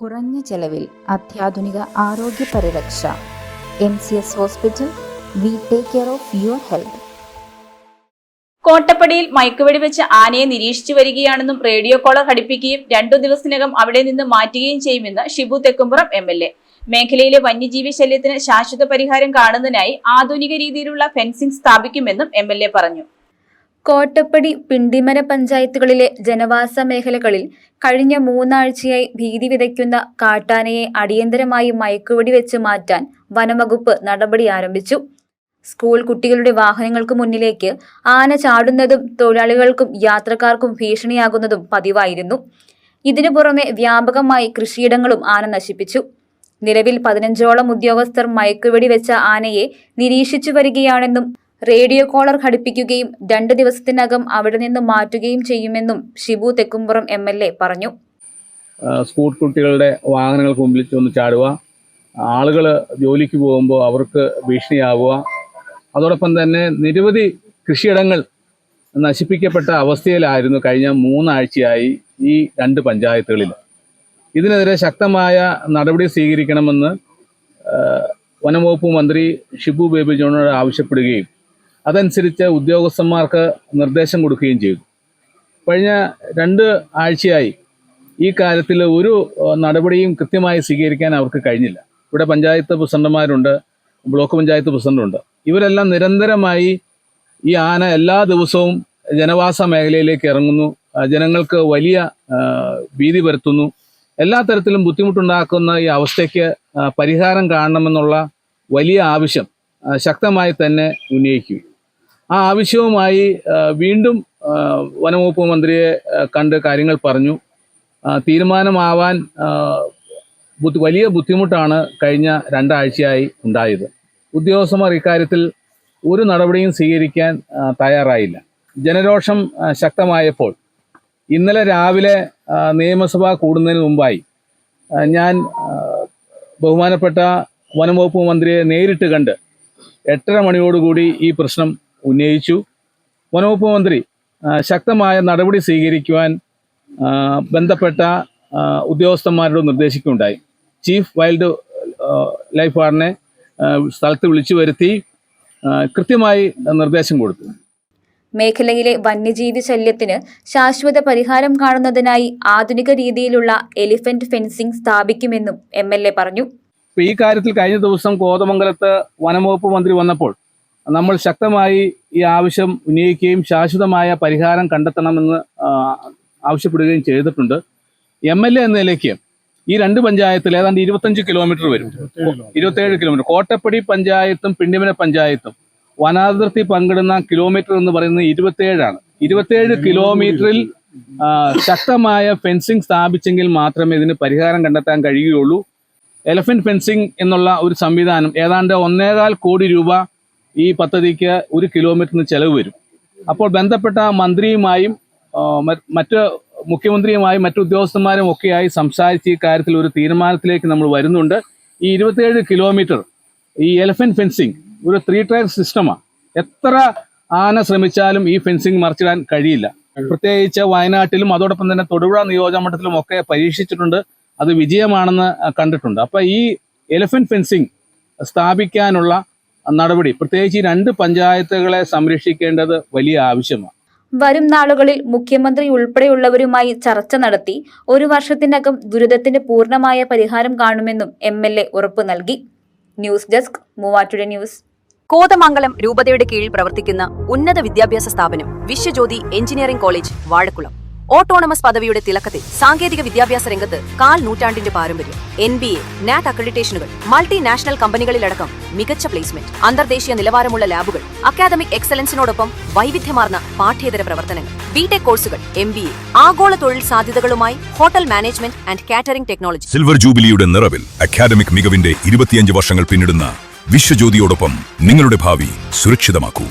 കുറഞ്ഞ ചെലവിൽ അത്യാധുനിക ആരോഗ്യ പരിരക്ഷ. MCS hospital. We take care of your health. കോട്ടപ്പടിയിൽ മയക്കുവെടി വെച്ച് ആനയെ നിരീക്ഷിച്ചു വരികയാണെന്നും റേഡിയോ കോളർ ഘടിപ്പിക്കുകയും 2 ദിവസത്തിനകം അവിടെ നിന്ന് മാറ്റുകയും ചെയ്യുമെന്ന് ഷിബു തെക്കുംപുറം MLA. മേഖലയിലെ വന്യജീവി ശല്യത്തിന് ശാശ്വത പരിഹാരം കാണുന്നതിനായി ആധുനിക രീതിയിലുള്ള ഫെൻസിംഗ് സ്ഥാപിക്കുമെന്നും MLA പറഞ്ഞു. കോട്ടപ്പടി, പിണ്ടിമന പഞ്ചായത്തുകളിലെ ജനവാസ മേഖലകളിൽ കഴിഞ്ഞ 3 ആഴ്ചയായി ഭീതി വിതയ്ക്കുന്ന കാട്ടാനയെ അടിയന്തരമായി മയക്കുവെടി വെച്ച് മാറ്റാൻ വനംവകുപ്പ് നടപടി ആരംഭിച്ചു. സ്കൂൾ കുട്ടികളുടെ വാഹനങ്ങൾക്ക് മുന്നിലേക്ക് ആന ചാടുന്നതും തൊഴിലാളികൾക്കും യാത്രക്കാർക്കും ഭീഷണിയാകുന്നതും പതിവായിരുന്നു. ഇതിനു പുറമെ വ്യാപകമായി കൃഷിയിടങ്ങളും ആന നശിപ്പിച്ചു. നിലവിൽ 15ഓളം ഉദ്യോഗസ്ഥർ മയക്കുവെടി വെച്ച ആനയെ നിരീക്ഷിച്ചു വരികയാണെന്നും റേഡിയോ കോളർ ഘടിപ്പിക്കുകയും 2 ദിവസത്തിനകം അവിടെ നിന്ന് മാറ്റുകയും ചെയ്യുമെന്നും ഷിബു തെക്കുംപുറം MLA പറഞ്ഞു. സ്കൂൾ കുട്ടികളുടെ വാഹനങ്ങൾക്ക് മുമ്പിൽ ചെന്ന് ചാടുക, ആളുകൾ ജോലിക്ക് പോകുമ്പോൾ അവർക്ക് ഭീഷണിയാവുക, അതോടൊപ്പം തന്നെ നിരവധി കൃഷിയിടങ്ങൾ നശിപ്പിക്കപ്പെട്ട അവസ്ഥയിലായിരുന്നു കഴിഞ്ഞ 3 ആഴ്ചയായി ഈ 2 പഞ്ചായത്തുകളിൽ. ഇതിനെതിരെ ശക്തമായ നടപടി സ്വീകരിക്കണമെന്ന് വനംവകുപ്പ് മന്ത്രി ഷിബു ബേബി ജോണിനോട് ആവശ്യപ്പെടുകയും അതനുസരിച്ച് ഉദ്യോഗസ്ഥന്മാർക്ക് നിർദ്ദേശം കൊടുക്കുകയും ചെയ്തു. കഴിഞ്ഞ 2 ആഴ്ചയായി ഈ കാര്യത്തിൽ ഒരു നടപടിയും കൃത്യമായി സ്വീകരിക്കാൻ അവർക്ക് കഴിഞ്ഞില്ല. ഇവിടെ പഞ്ചായത്ത് പ്രസിഡന്റുമാരുണ്ട്, ബ്ലോക്ക് പഞ്ചായത്ത് പ്രസിഡന്റുണ്ട്. ഇവരെല്ലാം നിരന്തരമായി ഈ ആന എല്ലാ ദിവസവും ജനവാസ മേഖലയിലേക്ക് ഇറങ്ങുന്നു, ജനങ്ങൾക്ക് വലിയ ഭീതി വരുത്തുന്നു. എല്ലാ തരത്തിലും ബുദ്ധിമുട്ടുണ്ടാക്കുന്ന ഈ അവസ്ഥയ്ക്ക് പരിഹാരം കാണണമെന്നുള്ള വലിയ ആവശ്യം ശക്തമായി തന്നെ ഉന്നയിക്കുകയും ആ ആവശ്യവുമായി വീണ്ടും വനംവകുപ്പ് മന്ത്രിയെ കണ്ട് കാര്യങ്ങൾ പറഞ്ഞു. തീരുമാനമാവാൻ വലിയ ബുദ്ധിമുട്ടാണ് കഴിഞ്ഞ 2 ആഴ്ചയായി ഉണ്ടായത്. ഉദ്യോഗസ്ഥന്മാർ ഇക്കാര്യത്തിൽ ഒരു നടപടിയും സ്വീകരിക്കാൻ തയ്യാറായില്ല. ജനരോഷം ശക്തമായപ്പോൾ ഇന്നലെ രാവിലെ നിയമസഭ കൂടുന്നതിന് മുമ്പായി ഞാൻ ബഹുമാനപ്പെട്ട വനംവകുപ്പ് മന്ത്രിയെ നേരിട്ട് കണ്ട് 8:30 മണിയോടുകൂടി ഈ പ്രശ്നം ഉന്നയിച്ചു. വനംവകുപ്പ് മന്ത്രി ശക്തമായ നടപടി സ്വീകരിക്കുവാൻ ബന്ധപ്പെട്ട ഉദ്യോഗസ്ഥന്മാരോട് നിർദ്ദേശിക്കുകയുണ്ടായി. ചീഫ് വൈൽഡ് ലൈഫ് വാർഡനെ സ്ഥലത്ത് വിളിച്ചു വരുത്തി കൃത്യമായി നിർദ്ദേശം കൊടുത്തു. മേഖലയിലെ വന്യജീവി ശല്യത്തിന് ശാശ്വത പരിഹാരം കാണുന്നതിനായി ആധുനിക രീതിയിലുള്ള എലിഫന്റ് ഫെൻസിംഗ് സ്ഥാപിക്കുമെന്നും MLA പറഞ്ഞു. ഈ കാര്യത്തിൽ കഴിഞ്ഞ ദിവസം കോതമംഗലത്ത് വനംവകുപ്പ് മന്ത്രി വന്നപ്പോൾ നമ്മൾ ശക്തമായി ഈ ആവശ്യം ഉന്നയിക്കുകയും ശാശ്വതമായ പരിഹാരം കണ്ടെത്തണമെന്ന് ആവശ്യപ്പെടുകയും ചെയ്തിട്ടുണ്ട്. MLA എന്ന നിലയ്ക്ക് ഈ 2 പഞ്ചായത്തിൽ ഏതാണ്ട് 25 കിലോമീറ്റർ വരും, 27 കിലോമീറ്റർ. കോട്ടപ്പടി പഞ്ചായത്തും പിണ്ടിമന പഞ്ചായത്തും വനാതിർത്തി പങ്കിടുന്ന കിലോമീറ്റർ എന്ന് പറയുന്നത് 27 27 കിലോമീറ്ററിൽ ശക്തമായ ഫെൻസിങ് സ്ഥാപിച്ചെങ്കിൽ മാത്രമേ ഇതിന് പരിഹാരം കണ്ടെത്താൻ കഴിയുകയുള്ളൂ. എലഫന്റ് ഫെൻസിങ് എന്നുള്ള ഒരു സംവിധാനം ഏതാണ്ട് 1.25 കോടി രൂപ ഈ പദ്ധതിക്ക് 1 കിലോമീറ്ററിന് ചെലവ് വരും. അപ്പോൾ ബന്ധപ്പെട്ട മന്ത്രിയുമായും മറ്റ് മുഖ്യമന്ത്രിയുമായും മറ്റു ഉദ്യോഗസ്ഥന്മാരും ഒക്കെയായി സംസാരിച്ച് ഈ കാര്യത്തിൽ ഒരു തീരുമാനത്തിലേക്ക് നമ്മൾ വരുന്നുണ്ട്. ഈ 27 കിലോമീറ്റർ ഈ എലഫന്റ് ഫെൻസിങ് ഒരു 3 ടയർ സിസ്റ്റമാണ്. എത്ര ആന ശ്രമിച്ചാലും ഈ ഫെൻസിങ് മറിച്ചിടാൻ കഴിയില്ല. പ്രത്യേകിച്ച് വയനാട്ടിലും അതോടൊപ്പം തന്നെ തൊടുപുഴ നിയോജകമണ്ഡലത്തിലും ഒക്കെ പരീക്ഷിച്ചിട്ടുണ്ട്, അത് വിജയമാണെന്ന് കണ്ടിട്ടുണ്ട്. അപ്പോൾ ഈ എലഫന്റ് ഫെൻസിങ് സ്ഥാപിക്കാനുള്ള നടപടി പ്രത്യേകിച്ച് ഈ 2 പഞ്ചായത്തുകളെ സംരക്ഷിക്കേണ്ടത് വലിയ ആവശ്യമാണ്. വരും നാളുകളിൽ മുഖ്യമന്ത്രി ഉൾപ്പെടെയുള്ളവരുമായി ചർച്ച നടത്തി 1 വർഷത്തിനകം ദുരിതത്തിന് പൂർണ്ണമായ പരിഹാരം കാണുമെന്നും MLA ഉറപ്പു നൽകി. News desk, Muvattupuzha news. Kothamangalam രൂപതയുടെ കീഴിൽ പ്രവർത്തിക്കുന്ന ഉന്നത വിദ്യാഭ്യാസ സ്ഥാപനം Viswajyothi engineering college Vazhakulam. Autonomous പദവിയുടെ തിളക്കത്തിൽ സാങ്കേതിക വിദ്യാഭ്യാസ രംഗത്ത് 1/4 നൂറ്റാണ്ടിന്റെ പാരമ്പര്യം. NBA, NAT അക്രഡിറ്റേഷനുകൾ, മൾട്ടിനാഷണൽ കമ്പനികളിലടക്കം മികച്ച പ്ലേസ്മെന്റ്, അന്തർദേശീയ നിലവാരമുള്ള ലാബുകൾ, അക്കാദമിക് എക്സലൻസിനോടൊപ്പം വൈവിധ്യമാർന്ന പാഠ്യേതര പ്രവർത്തനങ്ങൾ, BTech കോഴ്സുകൾ, MBA, ആഗോള തൊഴിൽ സാധ്യതകളുമായി hotel management and catering technology. Silver ജൂബിലിയുടെ നിറവിൽ അക്കാദമിക് മികവിന്റെ 25 വർഷങ്ങൾ പിന്നിടുന്ന വിശ്വജ്യോതിയോടൊപ്പം നിങ്ങളുടെ ഭാവി സുരക്ഷിതമാക്കൂ.